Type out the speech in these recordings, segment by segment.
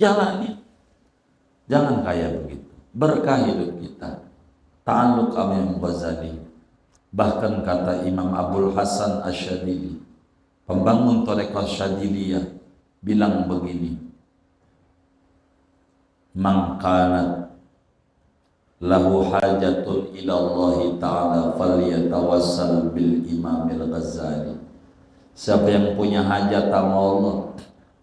jalani. Jangan kayak begitu. Berkah hidup kita. Ta'alluq sama Imam Ghazali. Bahkan kata Imam Abdul Hasan Asy-Syadzili, pembangun Thariqah Syadziliyah, bilang begini, man kanat lahu hajatun ila Allah Ta'ala falyatawassal bil Imamil Ghazali. Siapa yang punya hajat sama Allah,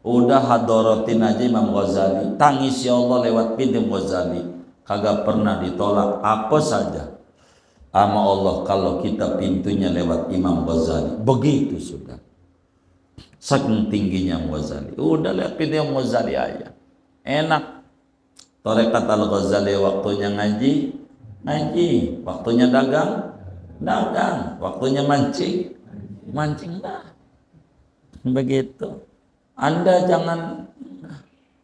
udah hadaratin aja Imam Ghazali, tangis ya Allah lewat pintu Ghazali, kagak pernah ditolak apa saja sama Allah kalau kita pintunya lewat Imam Ghazali. Begitu sudah, saking tingginya Ghazali, udah lewat pintu Imam Ghazali aja enak. Thariqat Al-Ghazali waktunya ngaji, waktunya dagang, waktunya mancing, dah. Begitu. Anda jangan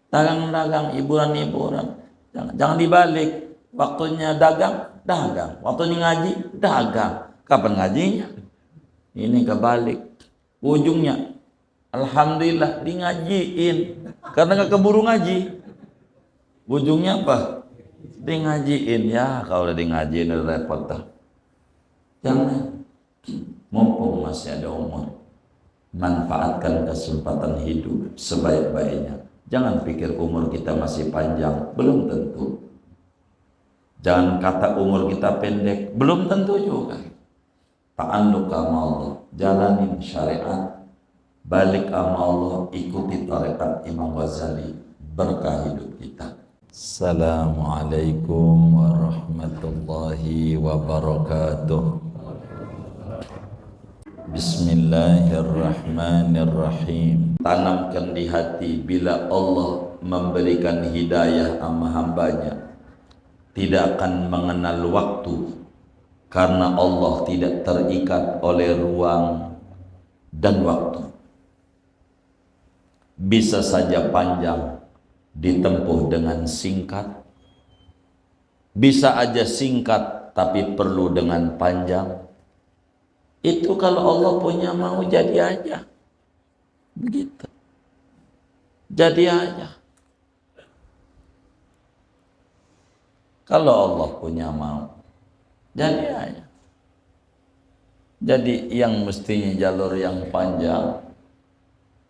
dagang, hiburan, jangan dibalik. Waktunya dagang, waktunya ngaji, dagang. Kapan ngajinya? Ini kebalik. Ujungnya, alhamdulillah di ngajiin, karena gak keburu ngaji. Ujungnya apa? Di ngajiin. Ya kalau udah di ngajiin udah repot dah. Jangan, mumpung masih ada umur, manfaatkan kesempatan hidup sebaik-baiknya. Jangan pikir umur kita masih panjang, belum tentu. Jangan kata umur kita pendek, belum tentu juga. Ta'alluq sama Allah, jalanin syariat, balik sama Allah, ikuti tarekat Imam Ghazali, berkah hidup kita. Assalamualaikum warahmatullahi wabarakatuh. Bismillahirrahmanirrahim. Tanamkan di hati, bila Allah memberikan hidayah sama hambanya, tidak akan mengenal waktu, karena Allah tidak terikat oleh ruang dan waktu. Bisa saja panjang ditempuh dengan singkat, bisa aja singkat tapi perlu dengan panjang. Itu kalau Allah punya mau, jadi aja begitu, jadi aja. Kalau Allah punya mau, jadi aja. Jadi yang mestinya jalur yang panjang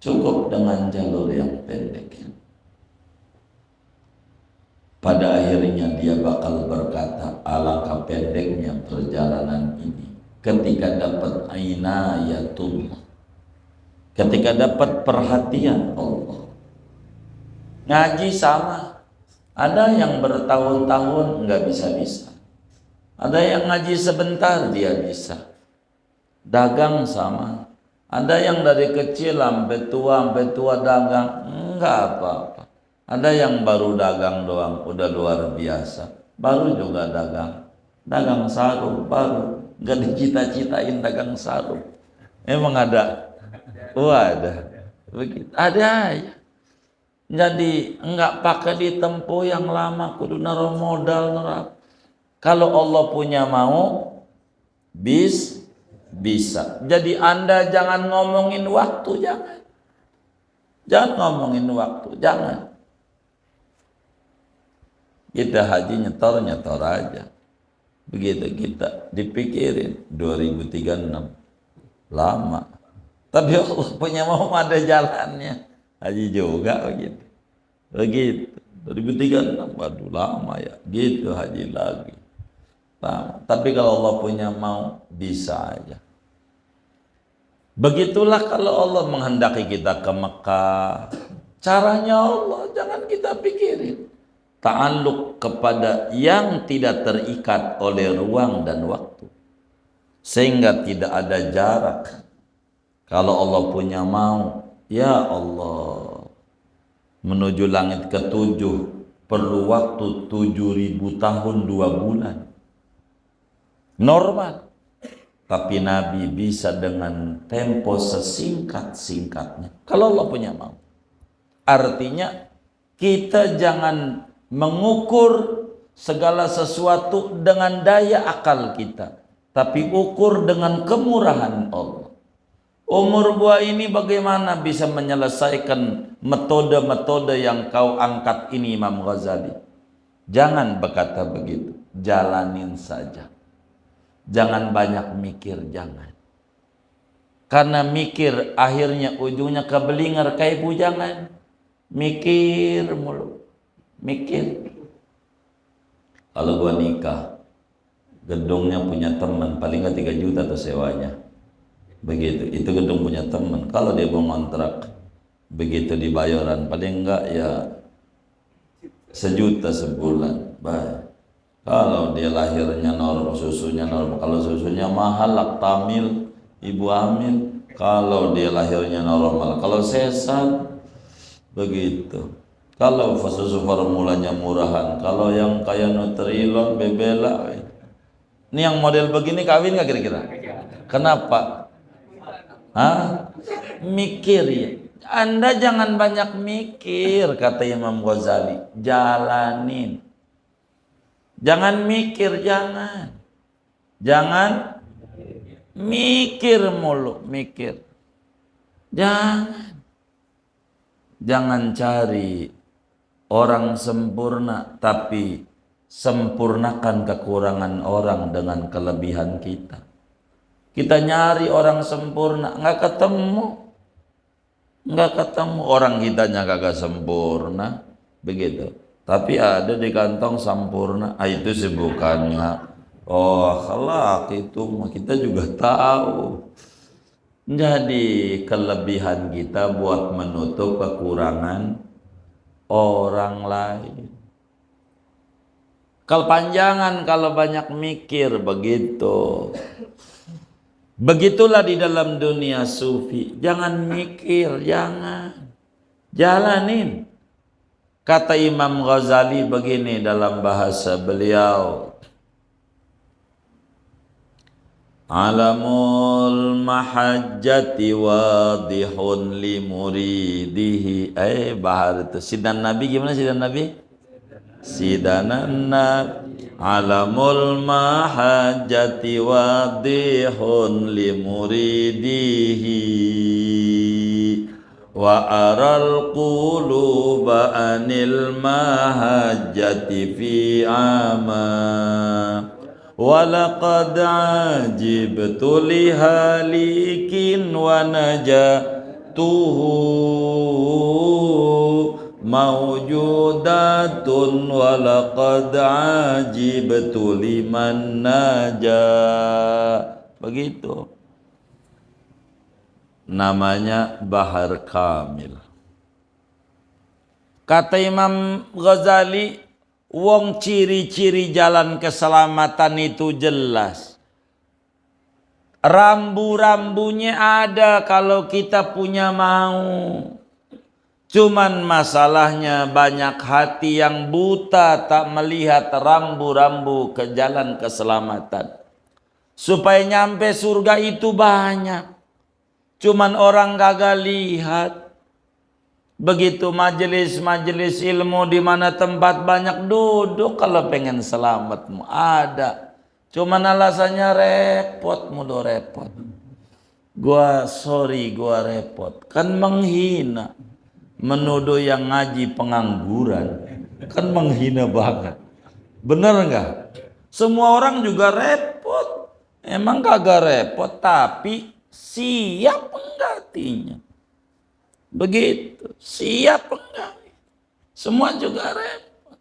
cukup dengan jalur yang pendek. Pada akhirnya dia bakal berkata, alangkah pendeknya perjalanan ini ketika dapat inayatullah, ketika dapat perhatian Allah. Ngaji sama, ada yang bertahun-tahun nggak bisa, ada yang ngaji sebentar dia bisa. Dagang sama, ada yang dari kecil sampai tua dagang, nggak apa-apa. Ada yang baru dagang doang, udah luar biasa. Baru juga dagang sarung, baru nggak dicita-citain dagang sarung. Emang ada? Ada. Begitu. Ada ya. Jadi nggak pakai ditempuh yang lama, kudu naruh modal nerap. Kalau Allah punya mau, bisa. Jadi Anda jangan ngomongin waktu, jangan ngomongin waktu, jangan. Kita haji nyetor aja. Begitu kita dipikirin 2036 lama. Tapi Allah punya mau, ada jalannya. Haji juga begitu. 2036, waduh lama ya. Gitu haji lagi. Lama. Tapi kalau Allah punya mau, bisa aja. Begitulah kalau Allah menghendaki kita ke Mekah. Caranya Allah, jangan kita pikirin. Ta'alluq kepada yang tidak terikat oleh ruang dan waktu, sehingga tidak ada jarak. Kalau Allah punya mau, ya Allah, menuju langit ketujuh perlu waktu 7.000 tahun 2 bulan. Normal. Tapi Nabi bisa dengan tempo sesingkat-singkatnya. Kalau Allah punya mau. Artinya kita jangan mengukur segala sesuatu dengan daya akal kita, tapi ukur dengan kemurahan Allah. Umur gua ini bagaimana bisa menyelesaikan metode-metode yang kau angkat ini, Imam Ghazali? Jangan berkata begitu, jalanin saja. Jangan banyak mikir, jangan. Karena mikir akhirnya ujungnya kebelingar kayak bujangan. Mikir mulu, mikir. Kalau gua nikah, gedungnya punya teman, paling nggak 3 juta tuh sewanya. Begitu, itu gedung punya teman. Kalau dia mau ngontrak, begitu dibayaran paling enggak ya 1 juta sebulan. Baik. Kalau dia lahirnya normal, susunya normal. Kalau susunya mahal, laktamil, ibu hamil. Kalau dia lahirnya normal. Kalau sesar, begitu. Kalau susu formulanya murahan. Kalau yang kayak Nutrilon, Bebela, ini yang model begini kawin nggak kira-kira? Kenapa? Hah? Mikir ya. Anda jangan banyak mikir, kata Imam Ghazali. Jalanin. Jangan mikir, jangan. Jangan mikir mulu, mikir. Jangan. Jangan cari orang sempurna, tapi sempurnakan kekurangan orang dengan kelebihan kita. Kita nyari orang sempurna, nggak ketemu. Orang kitanya kagak sempurna, begitu. Tapi ada di kantong sempurna, itu sih bukannya. Oh, akhlak itu kita juga tahu. Jadi kelebihan kita buat menutup kekurangan orang lain. Kepanjangan kalau banyak mikir, begitu. Begitulah di dalam dunia sufi. Jangan mikir, jangan. Jalanin. Kata Imam Ghazali begini dalam bahasa beliau. Alamul mahajjati wadihun li muridihi. Bahar itu. Sidan Nabi gimana sidan Nabi? Sidanan Nabi. Alamul mahajjati wadihun li muridihi wa aral quluba anil mahajjati fi ama wa laqad ajibtu li halikin wa najatuhu mawjudatun walaqad ajibtu liman najah. Begitu namanya Bahar Kamil. Kata Imam Ghazali, wong ciri-ciri jalan keselamatan itu jelas. Rambu-rambunya ada kalau kita punya mau. Cuman masalahnya banyak hati yang buta tak melihat rambu-rambu ke jalan keselamatan. Supaya nyampe surga itu banyak. Cuman orang gagal lihat. Begitu majelis-majelis ilmu di mana tempat banyak duduk, kalau pengen selamat ada. Cuman alasannya repot mulu repot. Gua repot. Kan menghina. Menuduh yang ngaji pengangguran, kan menghina banget. Bener nggak? Semua orang juga repot. Emang kagak repot, tapi siap enggaknya. Begitu, siap enggak? Semua juga repot.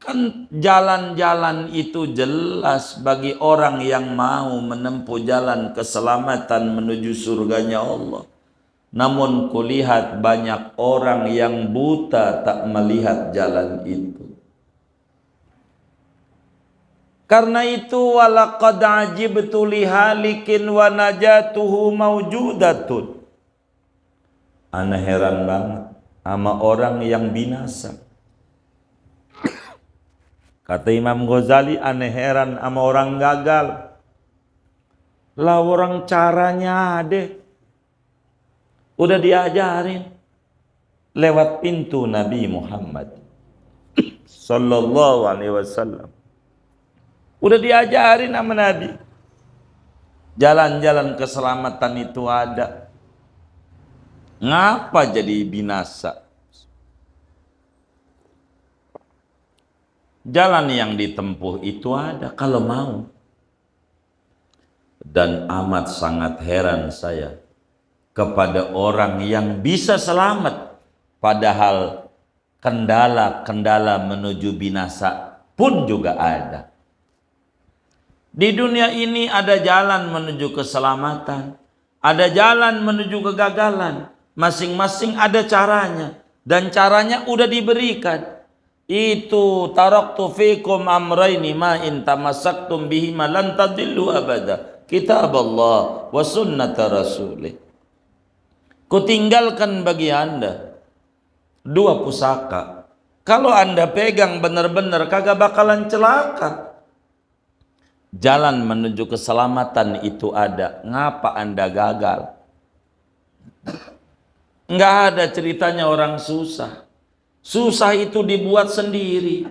Kan jalan-jalan itu jelas bagi orang yang mau menempuh jalan keselamatan menuju surganya Allah. Namun kulihat banyak orang yang buta tak melihat jalan itu. Karena itu walaqad ajibtu li halikin wa najatuhu mawjudatun. Ana heran banget sama orang yang binasa. Kata Imam Ghazali, ana heran sama orang gagal. Lah orang caranya ada. Udah diajarin lewat pintu Nabi Muhammad sallallahu alaihi wasallam. Udah diajarin sama Nabi. Jalan-jalan keselamatan itu ada. Ngapa jadi binasa? Jalan yang ditempuh itu ada kalau mau. Dan amat sangat heran saya kepada orang yang bisa selamat padahal kendala-kendala menuju binasa pun juga ada. Di dunia ini ada jalan menuju keselamatan, ada jalan menuju kegagalan. Masing-masing ada caranya, dan caranya udah diberikan. Itu taraktu fikum amraini ma in tamassaktum bihima lan tadillu abada. Kitab Allah wa sunnata rasulih. Kutinggalkan bagi anda dua pusaka. Kalau anda pegang benar-benar kagak bakalan celaka. Jalan menuju keselamatan itu ada. Ngapa anda gagal? Nggak ada ceritanya orang susah. Susah itu dibuat sendiri.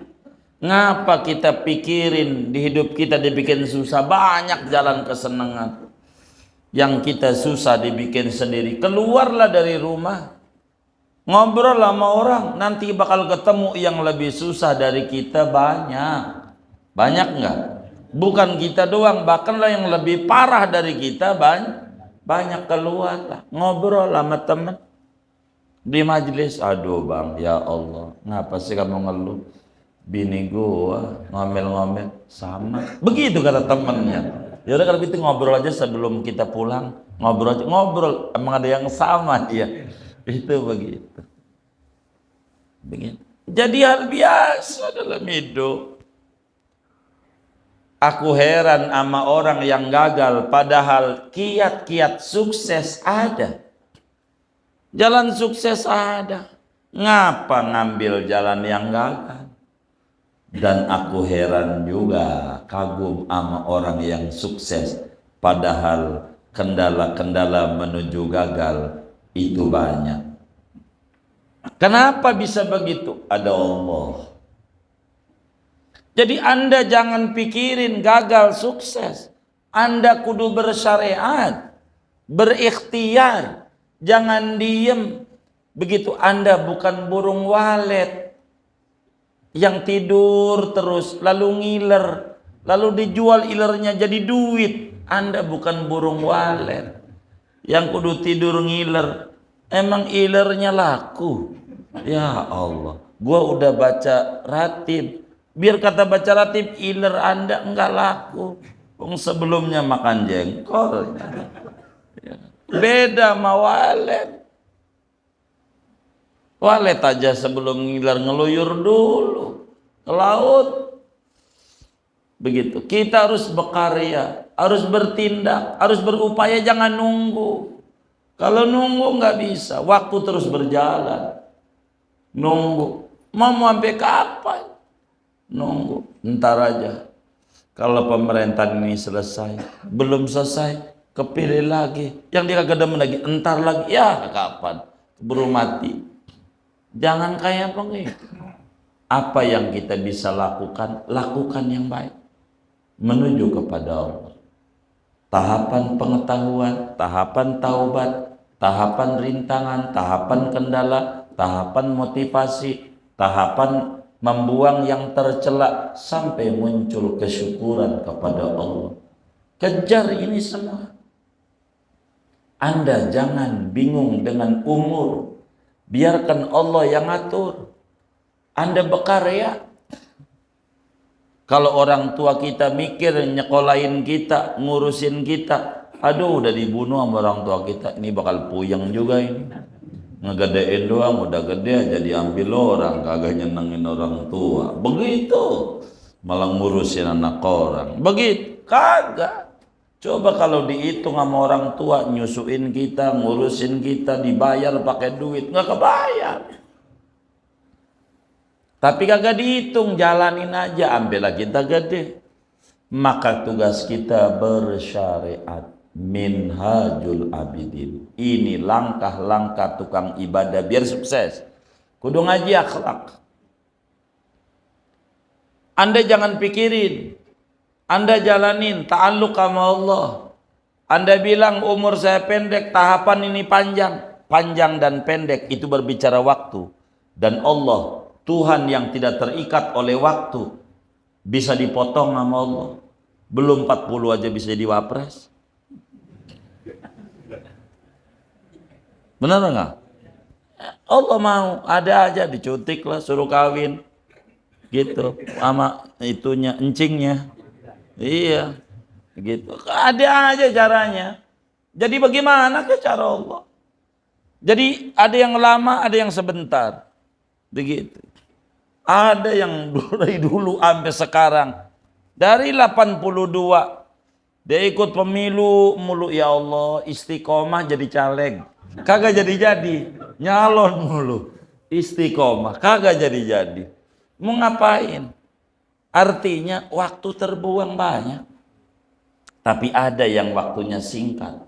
Ngapa kita pikirin di hidup kita dibikin susah? Banyak jalan kesenangan. Yang kita susah dibikin sendiri. Keluarlah dari rumah. Ngobrol sama orang. Nanti bakal ketemu yang lebih susah dari kita banyak. Banyak nggak? Bukan kita doang. Bahkanlah yang lebih parah dari kita banyak keluarlah. Ngobrol sama teman. Di majelis, aduh bang, ya Allah, ngapa sih kamu ngeluh? Bini gua ngomel-ngomel sama. Begitu kata temennya. Ya udah kalau gitu ngobrol aja sebelum kita pulang. Ngobrol aja, ngobrol. Emang ada yang sama dia. Itu begitu. Begitu. Jadi hal biasa dalam hidup. Aku heran sama orang yang gagal padahal kiat-kiat sukses ada. Jalan sukses ada. Ngapa ngambil jalan yang gagal? Dan aku heran juga, kagum sama orang yang sukses. Padahal kendala-kendala menuju gagal itu banyak. Kenapa bisa begitu? Ada Allah. Jadi anda jangan pikirin gagal sukses. Anda kudu bersyariat, berikhtiar. Jangan diem. Begitu anda bukan burung walet yang tidur terus lalu ngiler, lalu dijual ilernya jadi duit. Anda bukan burung walet yang kudu tidur ngiler. Emang ilernya laku? Ya Allah, gua udah baca ratib. Biar kata baca ratib iler anda enggak laku. Sebelumnya makan jengkol. Beda sama walet. Walet aja sebelum ngiler ngeluyur dulu ke laut. Begitu. Kita harus berkarya, harus bertindak, harus berupaya, jangan nunggu. Kalau nunggu nggak bisa, waktu terus berjalan. Nunggu, mau sampai kapan? Nunggu, ntar aja. Kalau pemerintahan ini selesai, belum selesai, kepilih lagi, yang dia kagak demen lagi, entar lagi, ya kapan? Keburu mati. Jangan kayak begitu. Apa yang kita bisa lakukan, lakukan yang baik. Menuju kepada Allah. Tahapan pengetahuan, tahapan taubat, tahapan rintangan, tahapan kendala, tahapan motivasi, tahapan membuang yang tercela sampai muncul kesyukuran kepada Allah. Kejar ini semua. Anda jangan bingung dengan umur. Biarkan Allah yang atur. Anda berkarya. Kalau orang tua kita mikir nyekolahin kita, ngurusin kita, aduh udah dibunuh sama orang tua kita, ini bakal puyeng juga ini. Ngegedein doang udah gede aja diambil orang, kagak nyenengin orang tua. Begitu. Malah ngurusin anak orang. Begitu, kagak. Coba kalau dihitung sama orang tua, nyusuin kita, ngurusin kita, dibayar pakai duit, nggak kebayar. Tapi kagak dihitung, jalanin aja, ambil lagi kita gede. Maka tugas kita bersyariat. Minhajul abidin. Ini langkah-langkah tukang ibadah biar sukses. Kudu ngaji akhlak. Anda jangan pikirin. Anda jalanin ta'alluq sama Allah. Anda bilang umur saya pendek, tahapan ini panjang. panjang dan pendek itu berbicara waktu. Dan Allah, Tuhan yang tidak terikat oleh waktu, bisa dipotong sama Allah. Belum 40 aja bisa jadi wapres. Benar nggak? Allah mau, ada aja dicutik lah, suruh kawin gitu sama itunya, encingnya. Iya, gitu. Ada aja caranya. Jadi bagaimana ke cara Allah? Jadi ada yang lama, ada yang sebentar. Begitu. Ada yang dari dulu sampai sekarang. Dari 82 dia ikut pemilu mulu, ya Allah, istiqomah jadi caleg. Kagak jadi-jadi. Nyalon mulu. Istiqomah kagak jadi-jadi. Mau ngapain? Artinya waktu terbuang banyak. Tapi ada yang waktunya singkat.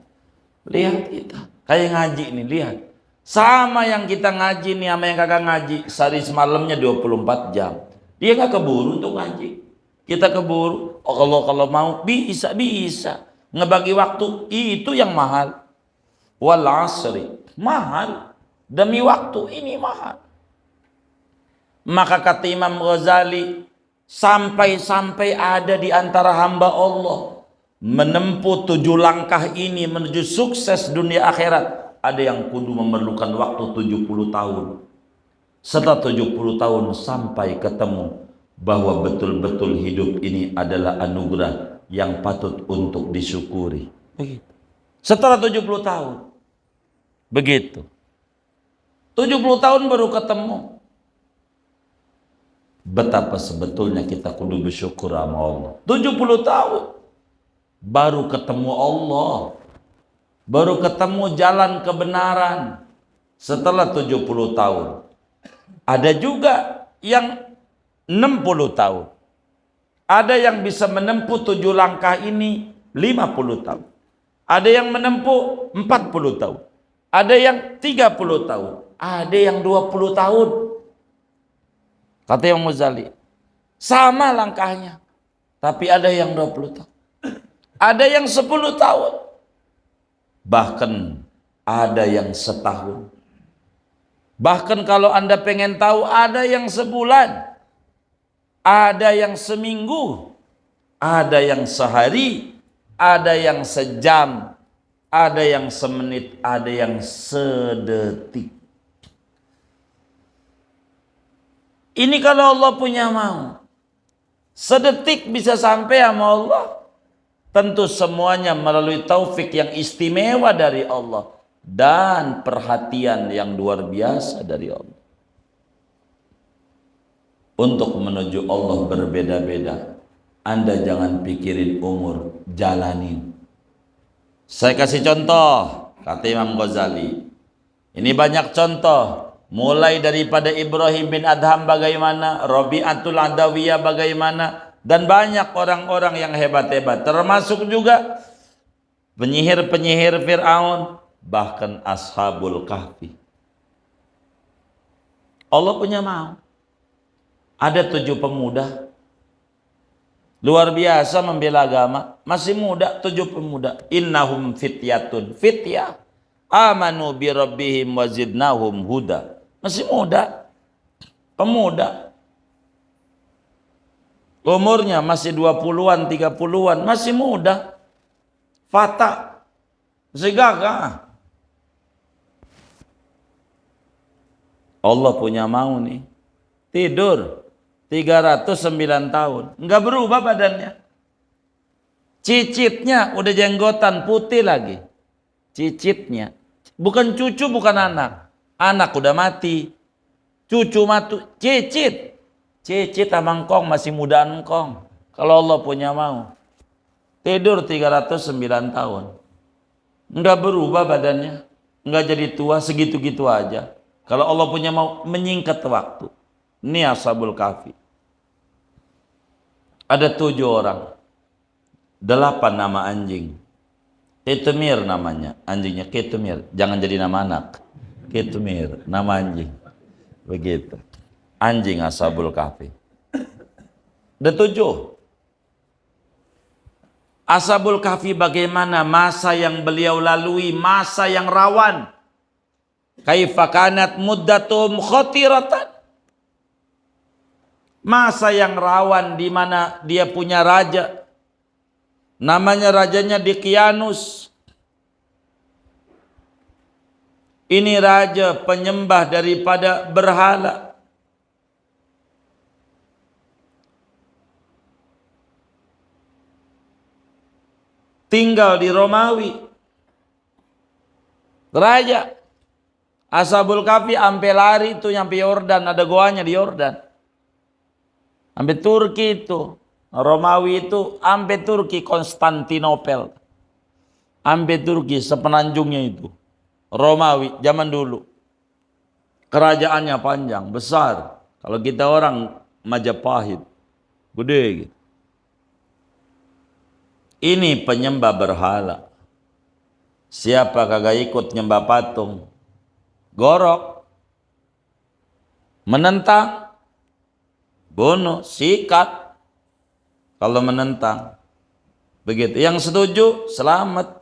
Lihat kita, kayak ngaji nih, lihat. Sama yang kita ngaji nih sama yang kagak ngaji, sehari semalamnya 24 jam. Dia nggak keburu untuk ngaji. Kita keburu. Oh, kalau mau bisa. Ngebagi waktu itu yang mahal. Wal asri, mahal. Demi waktu ini mahal. Maka kata Imam Ghazali, sampai ada di antara hamba Allah menempuh 7 langkah ini menuju sukses dunia akhirat, ada yang kudu memerlukan waktu 70 tahun. Setelah 70 tahun sampai ketemu bahwa betul-betul hidup ini adalah anugerah yang patut untuk disyukuri. Begitu. Setelah 70 tahun. Begitu. 70 tahun baru ketemu. Betapa sebetulnya kita kudu bersyukur sama Allah. 70 tahun. Baru ketemu Allah. Baru ketemu jalan kebenaran. Setelah 70 tahun. Ada juga yang 60 tahun. Ada yang bisa menempuh 7 langkah ini 50 tahun. Ada yang menempuh 40 tahun. Ada yang 30 tahun. Ada yang 20 tahun. Kata Imam Ghazali, sama langkahnya. Tapi ada yang 20 tahun. Ada yang 10 tahun. Bahkan ada yang setahun. Bahkan kalau Anda pengen tahu, ada yang sebulan. Ada yang seminggu. Ada yang sehari. Ada yang sejam. Ada yang semenit. Ada yang sedetik. Ini kalau Allah punya mau. Sedetik bisa sampai sama Allah. Tentu semuanya melalui taufik yang istimewa dari Allah. Dan perhatian yang luar biasa dari Allah. Untuk menuju Allah berbeda-beda. Anda jangan pikirin umur, jalanin. Saya kasih contoh, kata Imam Ghazali. Ini banyak contoh. Mulai daripada Ibrahim bin Adham bagaimana, Rabi'atul Adawiyah bagaimana, dan banyak orang-orang yang hebat-hebat. Termasuk juga penyihir-penyihir Fir'aun, bahkan Ashabul Kahfi. Allah punya mau. Ada 7 pemuda. Luar biasa membela agama. Masih muda, 7 pemuda. Innahum fityatun. Fityah. Amanu bi rabbihim wa zidnahum huda. Masih muda. Pemuda. Umurnya masih 20-an, 30-an. Masih muda. Fata. Masih gagah. Allah punya mau nih. Tidur 309 tahun. Enggak berubah badannya. Cicitnya udah jenggotan putih lagi. Cicitnya. Bukan cucu, bukan anak. Anak udah mati. Cucu mati. Cicit. Cicit sama engkong masih muda engkong. Kalau Allah punya mau. Tidur 309 tahun. Enggak berubah badannya. Enggak jadi tua, segitu-gitu aja. Kalau Allah punya mau menyingkat waktu. Ini Ashabul Kahfi. Ada 7 orang. 8 nama anjing. Ketumir namanya. Anjingnya Ketumir. Jangan jadi nama anak. Ketumir. Nama anjing. Begitu. Anjing Ashabul Kahfi. Ada 7. Ashabul Kahfi bagaimana masa yang beliau lalui. Masa yang rawan. Kaifa kanat muddatum khatiratan. Masa yang rawan di mana dia punya raja. Namanya rajanya Dqianus. Ini raja penyembah daripada berhala. Tinggal di Romawi. Raja. Ashabul Kahfi ampe lari itu nyampe Yordan, ada goanya di Yordan. Ampe Turki itu. Romawi itu ampe Turki, Konstantinopel. Ampe Turki sepenanjungnya itu. Romawi zaman dulu. Kerajaannya panjang, besar. Kalau kita orang Majapahit, gede gitu. Ini penyembah berhala. Siapa kagak ikut nyembah patung? Gorok. Menentang. Bunuh, sikat. Kalau menentang. Begitu. Yang setuju, selamat.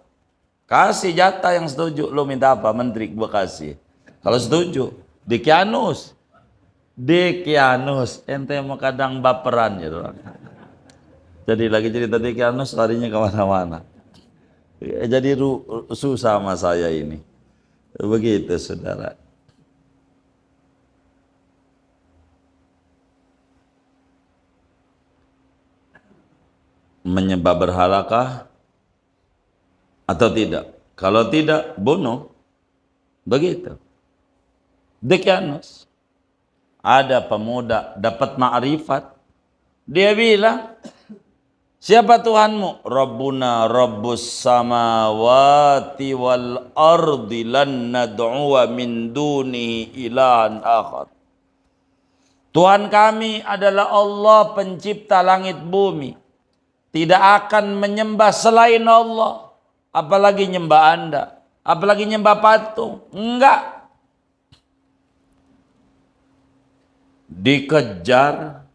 Kasih jatah yang setuju. Lo minta apa? Menteri gua kasih. Kalau setuju, Dqianus. Dqianus. Ente mau kadang baperan gitu. Jadi lagi cerita Dqianus larinya kemana-mana. Jadi susah sama saya ini. Begitu saudara. Menyembah berhalakah? Atau tidak? Kalau tidak, bunuh. Begitu. Dqianus. Ada pemuda dapat ma'rifat. Dia bilang, siapa Tuhanmu? Rabbuna Rabbus samawati wal ardi lan nad'uwa min dunihi ilahan akhar. Tuhan kami adalah Allah pencipta langit bumi. Tidak akan menyembah selain Allah. Apalagi nyembah Anda, apalagi nyembah patung. Enggak. Dikejar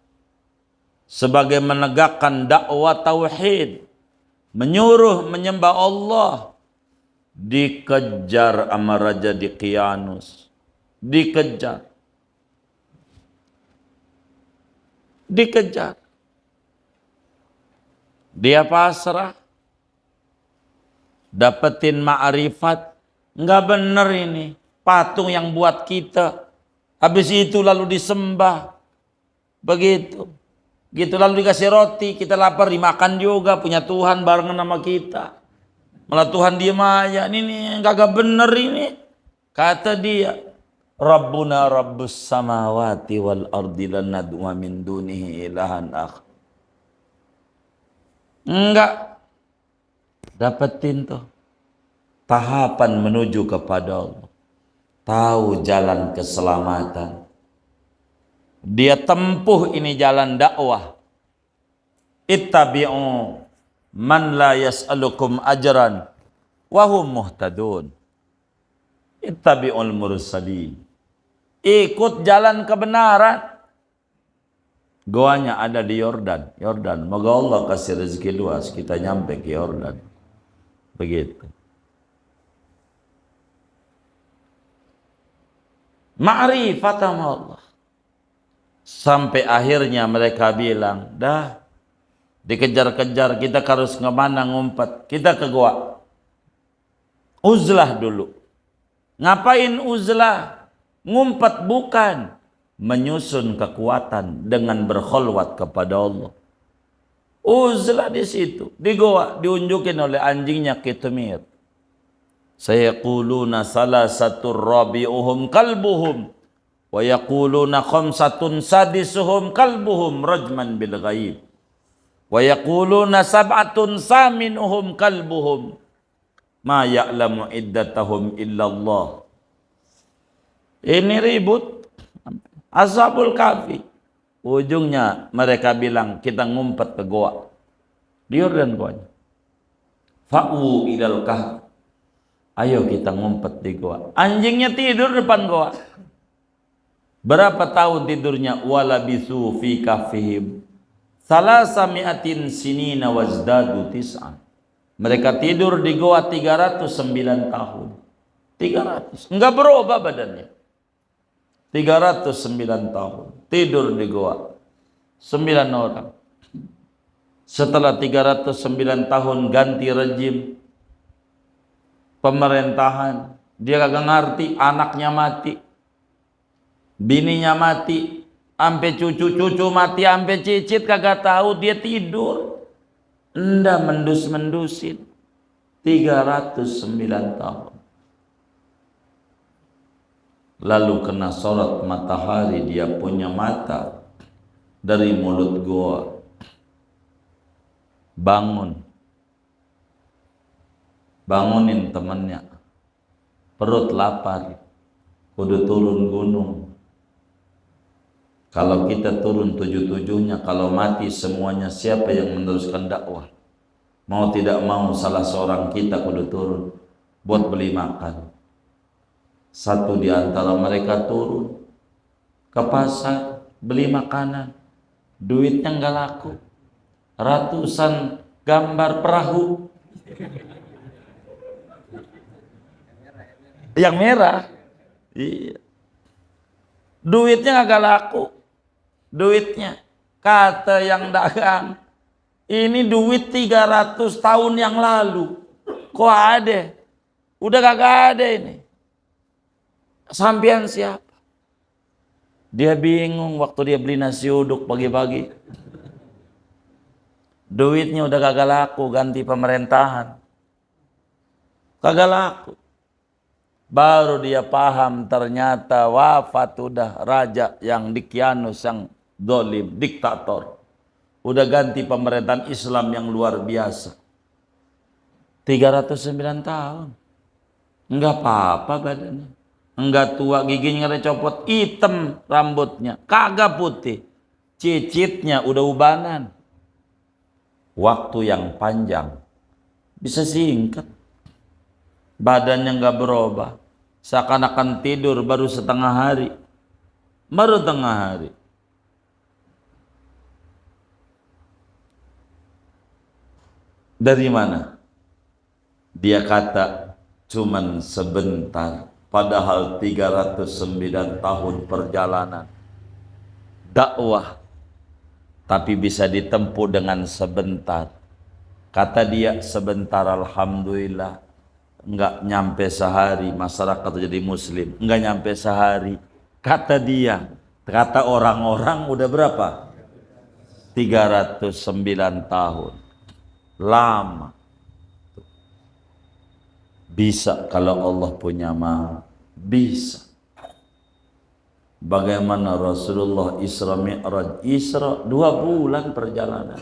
sebagai menegakkan dakwah tauhid, menyuruh menyembah Allah. Dikejar sama Raja Dqianus. Dikejar. Dikejar. Dia pasrah. Dapetin ma'rifat, enggak bener ini, patung yang buat kita. Habis itu lalu disembah. Begitu. Gitu lalu dikasih roti, kita lapar dimakan juga, punya Tuhan barengan sama kita. Malah Tuhan diem aja, ini kagak bener ini. Kata dia, Rabbuna Rabbus samawati wal ardi lan nad'uwa min dunihi ilahan akhar. Enggak. Dapetin tuh tahapan menuju kepada Allah. Tahu jalan keselamatan. Dia tempuh ini jalan dakwah. Ittabi'u man la yas'alukum ajran wa hum muhtadun. Ittabi'ul mursalin. Ikut jalan kebenaran. Goanya ada di Yordan. Yordan. Moga Allah kasih rezeki luas kita nyampe ke Yordan. Begitu. Ma'rifat sama Allah. Sampai akhirnya mereka bilang, dah dikejar-kejar, kita harus kemana ngumpet? Kita ke gua. Uzlah dulu. Ngapain uzlah? Ngumpet bukan. Menyusun kekuatan dengan berkholwat kepada Allah. Uzlah di situ, di goa, diunjukin oleh anjingnya Qitmir. Sayaquluna salasatur rabi'uhum kalbuhum wa yaquluna khamsatun sadisuhum kalbuhum rajman bil ghaib wa yaquluna sab'atun saminuhum kalbuhum ma ya'lamu iddatahum illallah. Ini ribut. Ashabul Kahfi. Ujungnya mereka bilang kita ngumpet ke goa. Di Yordan goanya. Fa'u ilal kahf. Ayo kita ngumpet di goa. Anjingnya tidur depan goa. Berapa tahun tidurnya? Walabisu fi kahfihim salasami'atin sinina wazdadu tis'an. Mereka tidur di goa 309 tahun. 300. Enggak berubah badannya. 309 tahun. Tidur di goa. 9 orang. Setelah 309 tahun ganti rejim pemerintahan. Dia kagak ngerti, anaknya mati. Bininya mati. Sampai cucu-cucu mati, sampai cicit kagak tahu, dia tidur. Enda mendus-mendusin. 309 tahun. Lalu kena sorot matahari, dia punya mata dari mulut goa. Bangunin temannya. Perut lapar, kudu turun gunung. Kalau kita turun 7-7-nya, kalau mati semuanya, siapa yang meneruskan dakwah? Mau tidak mau salah seorang kita kudu turun buat beli makan. Satu di antara mereka turun ke pasar beli makanan. Duitnya nggak laku. Ratusan gambar perahu. Yang merah. Iya. Duitnya nggak laku. Duitnya. Kata yang dagang, ini duit 300 tahun yang lalu. Kok ada? Udah kagak ada ini. Sampian siapa? Dia bingung waktu dia beli nasi uduk pagi-pagi. Duitnya udah kagak laku, ganti pemerintahan. Kagak laku. Baru dia paham ternyata wafat udah raja yang Dikyanus, yang dolim, diktator. Udah ganti pemerintahan Islam yang luar biasa. 309 tahun. Enggak apa-apa badannya. Enggak tua, giginya ada copot, hitam rambutnya, kagak putih. Cicitnya udah ubanan. Waktu yang panjang bisa singkat. Badannya enggak berubah. Seakan-akan tidur baru setengah hari. Baru tengah hari. Dari mana? Dia kata cuman sebentar. Padahal 309 tahun perjalanan dakwah, tapi bisa ditempuh dengan sebentar. Kata dia sebentar, alhamdulillah. Enggak nyampe sehari masyarakat jadi muslim. Enggak nyampe sehari. Kata dia, kata orang-orang udah berapa? 309 tahun. Lama. Bisa kalau Allah punya mau. Bisa. Bagaimana Rasulullah Isra Mi'raj? Isra 2 bulan perjalanan.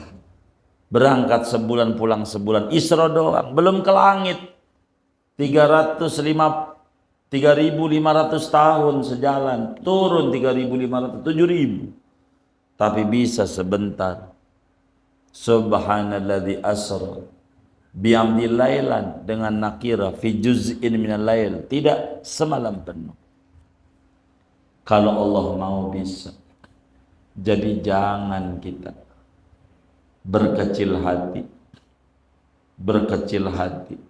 Berangkat sebulan, pulang sebulan. Isra doang, belum ke langit. 3.500 tahun sejalan. Turun 3.500, 7.000. Tapi bisa sebentar. Subhanalladzi asra bi'amdi lailan, dengan nakira fi juz'in minal lail, tidak semalam penuh. Kalau Allah mau bisa. Jadi jangan kita berkecil hati. Berkecil hati.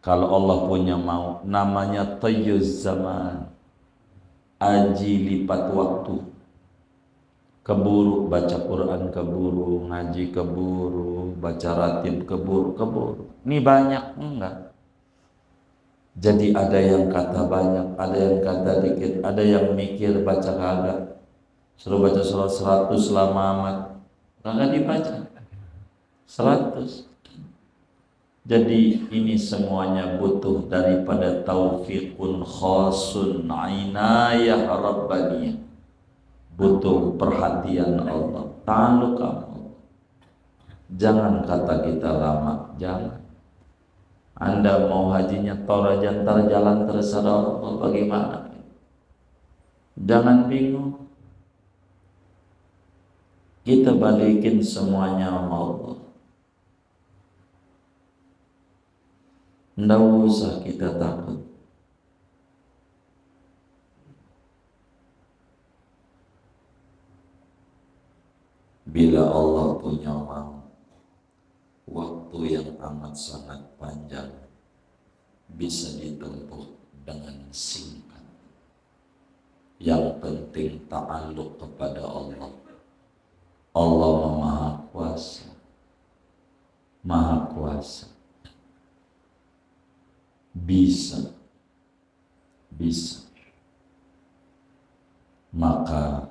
Kalau Allah punya mau, namanya tayyuz zaman. Aji lipat waktu. Keburu baca Quran, keburu ngaji, keburu baca ratib, keburu. Ini banyak enggak? Jadi ada yang kata banyak, ada yang kata dikit, ada yang mikir baca kagak. Suruh baca surat 100 lama amat, kagak dibaca 100. Jadi ini semuanya butuh daripada taufiqun khasun inayah rabbaniyah. Butuh perhatian Allah. Takluk kamu. Jangan kata kita lama, jangan. Anda mau hajinya Toraja, ntar jalan terserah Allah, bagaimana? Jangan bingung. Kita balikin semuanya sama Allah. Nggak usah kita takut. Bila Allah punya mau, waktu yang amat sangat panjang, bisa ditempuh dengan singkat. Yang penting ta'alluq kepada Allah. Allah Maha Kuasa, Maha Kuasa. Bisa. Maka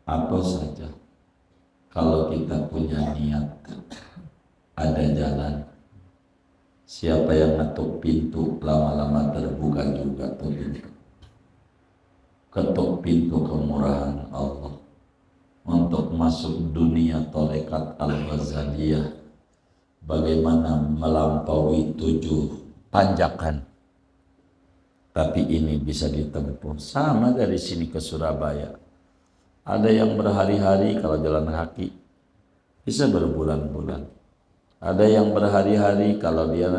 apa saja kalau kita punya niat, ada jalan. Siapa yang ngetuk pintu, lama-lama terbuka juga tuh pintu. Ketuk pintu kemurahan Allah untuk masuk dunia Tarekat Al-Ghazaliyah. Bagaimana melampaui 7 panjakan. Tapi ini bisa ditempuh. Sama dari sini ke Surabaya. Ada yang berhari-hari kalau jalan kaki, bisa berbulan-bulan. Ada yang berhari-hari kalau dia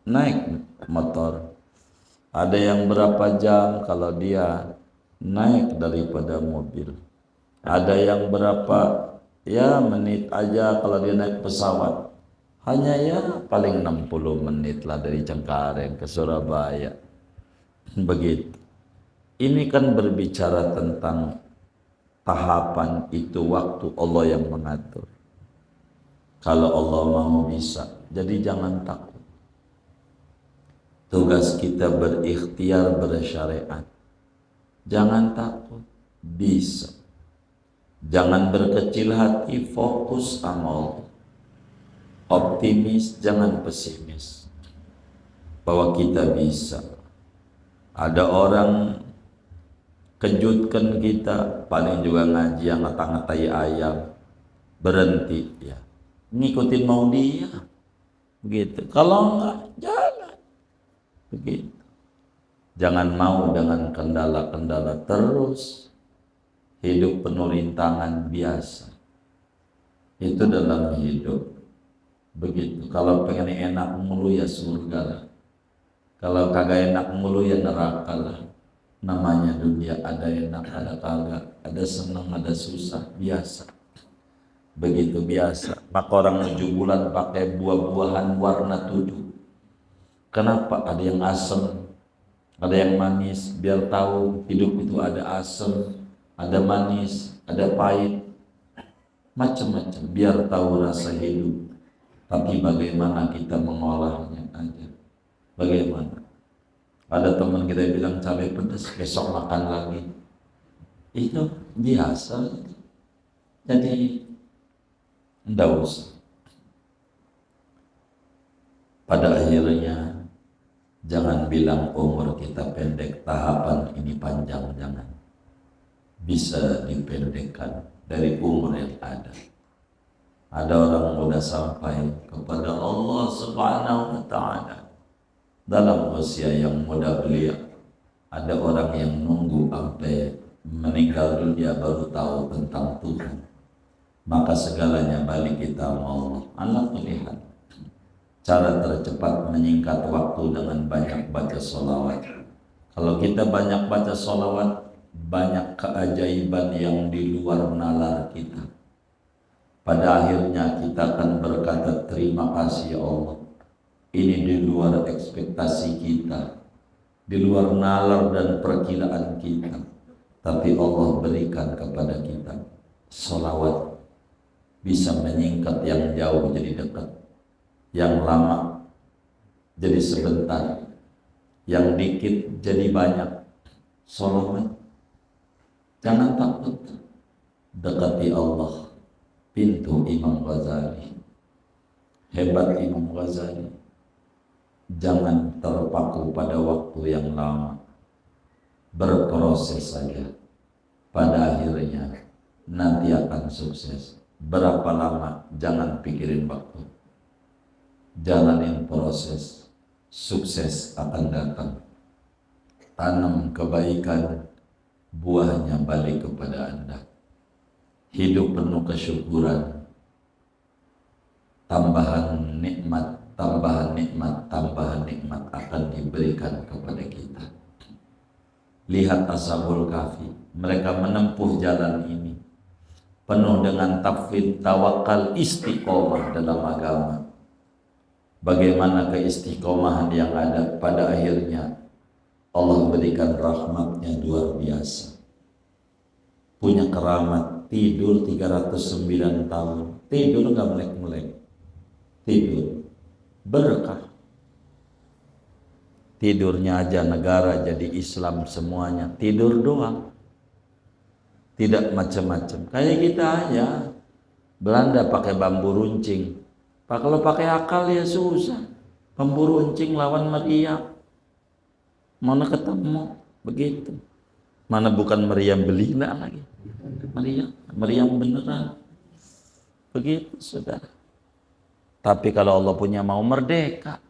naik motor. Ada yang berapa jam kalau dia naik daripada mobil. Ada yang berapa menit aja kalau dia naik pesawat. Hanya paling 60 menit lah dari Cengkareng ke Surabaya. Begitu. Ini kan berbicara tentang tahapan itu, waktu Allah yang mengatur. Kalau Allah mau bisa, jadi jangan takut. Tugas kita berikhtiar bersyariat. Jangan takut, bisa. Jangan berkecil hati, fokus amal. Optimis, jangan pesimis. Bahwa kita bisa. Ada orang kejutkan kita, paling juga ngaji yang ngata-ngatai ayam, berhenti ya. Ngikutin mau dia. Begitu. Kalau enggak, jalan. Begitu. Jangan mau dengan kendala-kendala terus. Hidup penuh rintangan biasa. Itu dalam hidup. Begitu. Kalau pengen enak mulu ya surga lah. Kalau kagak enak mulu ya neraka lah. Namanya dunia, ada enak, ada kagak, ada senang, ada susah, biasa. Begitu biasa. Maka orang 7 bulan pakai buah-buahan warna 7. Kenapa? Ada yang asam, ada yang manis, biar tahu hidup itu ada asam, ada manis, ada pahit, macam-macam, biar tahu rasa hidup. Tapi bagaimana kita mengolahnya aja. Bagaimana? Ada teman kita bilang cabai pedas, besok makan lagi. Itu biasa. Jadi enggak usah. Pada akhirnya jangan bilang umur kita pendek, tahapan ini panjang, jangan. Bisa dipendekkan dari umur yang ada. Ada orang sudah sampai kepada Allah Subhanahu wa Ta'ala dalam usia yang muda belia. Ada orang yang nunggu sampai meninggal dunia baru tahu tentang Tuhan. Maka segalanya balik kita mau Allah melihat. Cara tercepat menyingkat waktu dengan banyak baca sholawat. Kalau kita banyak baca sholawat, banyak keajaiban yang di luar nalar kita. Pada akhirnya kita akan berkata terima kasih ya Allah. Ini di luar ekspektasi kita, di luar nalar dan perkiraan kita. Tapi Allah berikan kepada kita. Sholawat bisa menyingkat yang jauh jadi dekat, yang lama jadi sebentar, yang dikit jadi banyak. Sholawat, jangan takut, dekati Allah. Pintu Imam Ghazali, hebat Imam Ghazali. Jangan terpaku pada waktu yang lama, berproses saja. Pada akhirnya nanti akan sukses. Berapa lama, jangan pikirin waktu. Jalanin proses, sukses akan datang. Tanam kebaikan, buahnya balik kepada Anda. Hidup penuh kesyukuran, tambahan nikmat akan diberikan kepada kita. Lihat Ashabul Kahfi, mereka menempuh jalan ini penuh dengan tafwid, tawakal, istiqomah dalam agama. bagaimana keistiqomahan yang ada. Pada akhirnya Allah berikan rahmatnya luar biasa. Punya keramat, tidur 309 tahun, tidur gak melek-melek, tidur berkah. Tidurnya aja negara jadi Islam semuanya, tidur doang, tidak macam-macam. Kayak kita aja, Belanda pakai bambu runcing, kalau pakai akal ya susah. Bambu runcing lawan meriam, mana ketemu begitu. Mana bukan meriam belina lagi, meriam beneran. Begitu saudara. Tapi kalau Allah punya mau merdeka,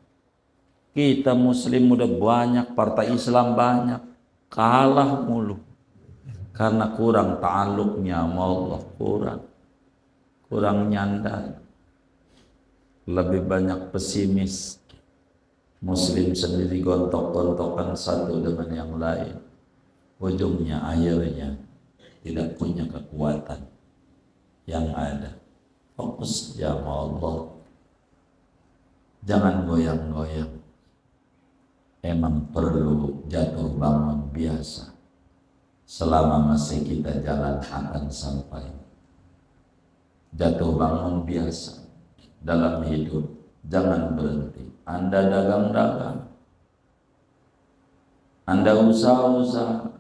kita muslim udah banyak, partai Islam banyak, kalah mulu. Karena kurang ta'aluknya sama Allah, kurang nyandar. Lebih banyak pesimis. Muslim sendiri gontok-gontokan satu dengan yang lain. Ujungnya akhirnya tidak punya kekuatan yang ada. Fokus ya sama Allah. Jangan goyang-goyang. Emang perlu jatuh bangun biasa. Selama masih kita jalan akan sampai. Jatuh bangun biasa dalam hidup. Jangan berhenti. Anda dagang-dagang, Anda usaha-usaha,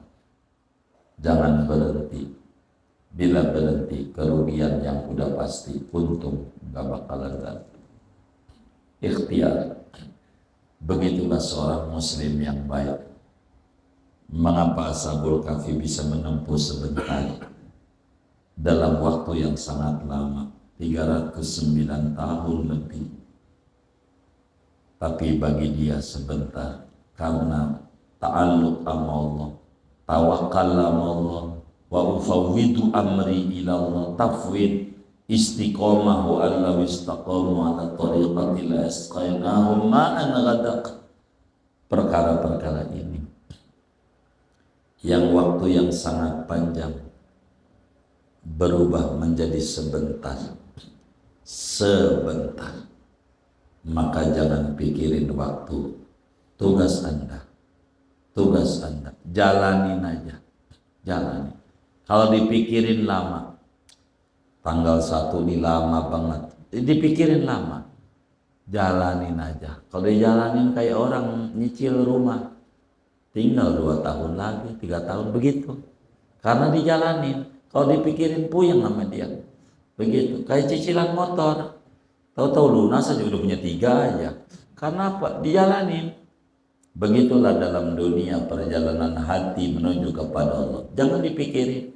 jangan berhenti. Bila berhenti, kerugian yang udah pasti, untung gak bakalan datang. Ikhtiar. Begitulah seorang muslim yang baik. Mengapa Ashabul Kahfi bisa menempuh sebentar dalam waktu yang sangat lama, 309 tahun lebih. Tapi bagi dia sebentar, karena ta'alluq sama Allah, tawakal sama Allah, wa ufawwidu amri ila Allah, tafwid, istiqomah, wa allahu istaqamu ala tariqati la asqainahum ma'an ghadaq. Perkara-perkara ini yang waktu yang sangat panjang berubah menjadi sebentar. Maka jangan pikirin waktu. Tugas Anda jalanin aja, jalani. Kalau dipikirin lama, tanggal 1 ini lama banget, dipikirin lama, jalanin aja. Kalau dijalanin kayak orang nyicil rumah, tinggal 2 tahun lagi, 3 tahun begitu. Karena dijalanin. Kalau dipikirin puyeng sama dia. Begitu. Kayak cicilan motor. Tahu-tahu lunas aja udah punya 3 aja. Karena apa? Dijalanin. Begitulah dalam dunia perjalanan hati menuju kepada Allah. Jangan dipikirin.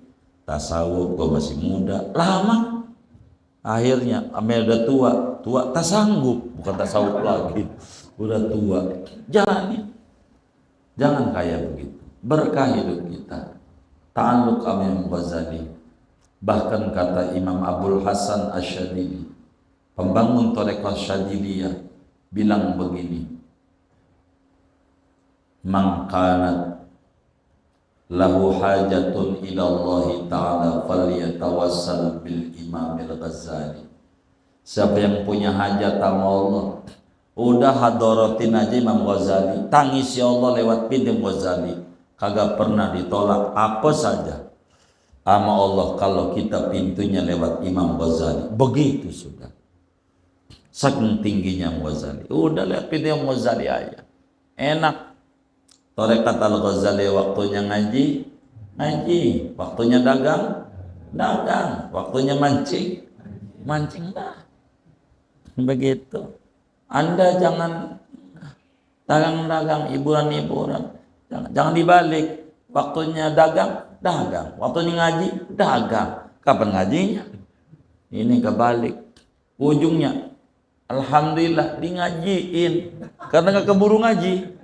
Tasawuf, gue masih muda. Lama. Akhirnya, udah tua tak sanggup. Bukan tasawuf lagi. Udah tua. Jalanin. Jangan kayak begitu. Berkah hidup kita. Ta'alluq sama Imam Ghazali. Bahkan kata Imam Abul Hasan Asyadili, pembangun Thariqah Syadiliyah, bilang begini, man kanat lahu hajatun ila Allah Ta'ala falyatawassal bil Imam Al-Ghazali. Siapa yang punya hajat sama Allah, udah hadaratin aja Imam Ghazali, tangis ya Allah lewat pintu Ghazali. Kagak pernah ditolak apa saja sama Allah kalau kita pintunya lewat Imam Ghazali. Begitu sudah. Saking tingginya Ghazali. Udah lihat pintu Imam Ghazali aja. Enak. Thariqat Al-Ghazali waktunya ngaji. Waktunya dagang. Waktunya mancing dah. Begitu. Anda jangan dagang, hiburan. Jangan dibalik. Waktunya dagang. Waktunya ngaji, dagang. Kapan ngajinya? Ini kebalik. Ujungnya, alhamdulillah di ngajiin. Karena gak keburu ngaji.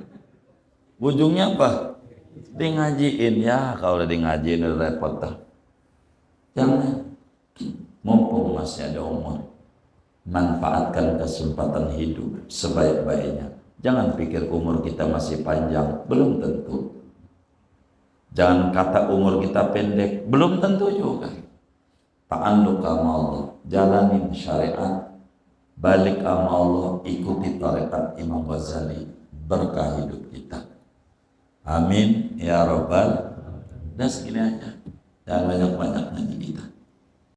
Ujungnya apa? Di ngajiin. Ya kalau udah di ngajiin udah repot dah. Jangan. Mumpung masih ada umur, manfaatkan kesempatan hidup sebaik-baiknya. Jangan pikir umur kita masih panjang, belum tentu. Jangan kata umur kita pendek, belum tentu juga. Ta'alluq sama Allah, jalanin syariat, balik sama Allah, ikuti tarekat Imam Ghazali, berkah hidup kita. Amin ya rabbal. Dan segini aja, jangan banyak-banyak nyanyi.